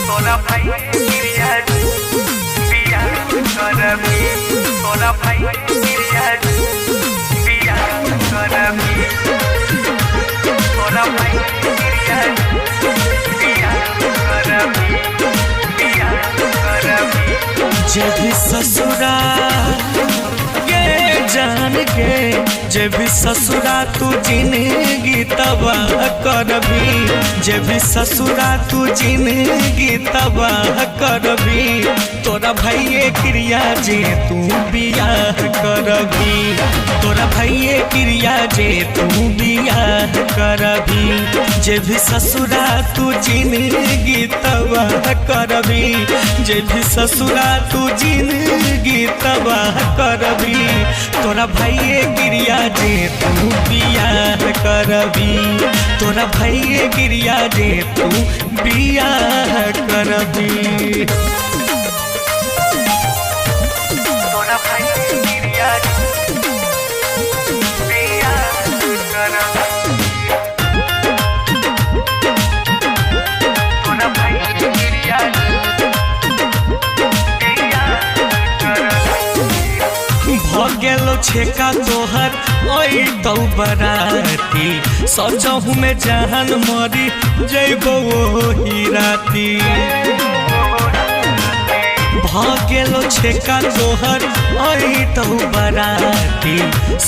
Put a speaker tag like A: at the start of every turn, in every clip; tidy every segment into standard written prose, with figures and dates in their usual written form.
A: तोरा भाई गिरिया बिया करबी तोरा भाई गिरिया बिया करबी तोरा भाई गिरिया बिया करबी बिया करबी
B: जे भी ससुरा के जान के जे भी ससुरा तू जिंदगी तबाह करबी जे भी ससुरा तू जिंदगी तबाह करबी तोरा भाइये क्रिया जे तू बियाह करबी तोरा भाइये क्रिया जे तू बियाह करबी जे भी ससुरा तू जिंदगी तबाह करबी जे भी ससुरा तू जिंदगी तबाह करबी तोरा भाइये क्रिया जे तू बियाह करबी तोरा भाइये क्रिया जे तू बियाह करबी
A: तोरा भाई गिरिया बिया करबी तोरा भाई गिरिया बिया करबी
B: भगेलो छेका तोहर ओई तो बराती सजहु में जहान मरी जइबो ओही राती भगेलो छेका तोहर ओई तो बराती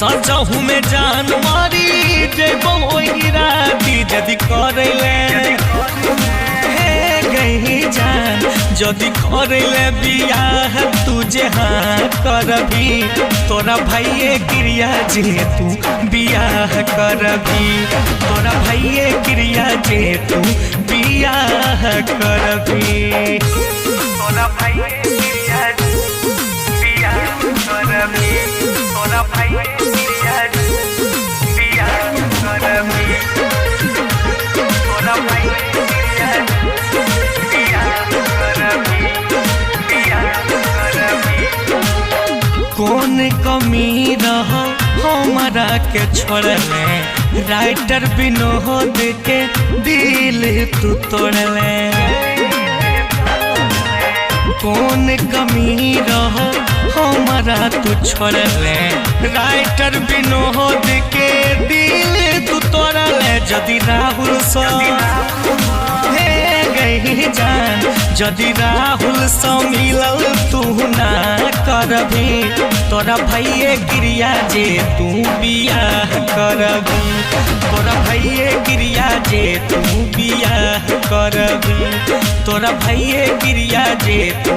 B: सजहु में जान मरी जइबो ओही राती जदी करैले गई जान जदि करले बियाह तुझे हाँ करबी तोरा भाइये क्रिया जे तू बियाह करबी तोरा भाइये क्रिया जे तू बियाह करबी
A: तोरा भाई गिरिया बिया करबी तोरा भाई गिरिया बिया करबी तोरा भाई गिरिया बिया करबी बिया करबी
B: कौन कमी रह हमारा के छोड़ले राइटर विनोद के दिल तू तोड़ले कौन कमी रह हमारा तू छोड़ले राइटर विनोद के दिल तू तोड़ले जदि राहुल सा गई जान जदि राहुल सा मिलल तू ना करबी तोरा भाइये क्रिया जे तू बियाह करबी तोरा भाइये क्रिया जे तू बियाह करबी तोरा भाइये क्रिया जे तू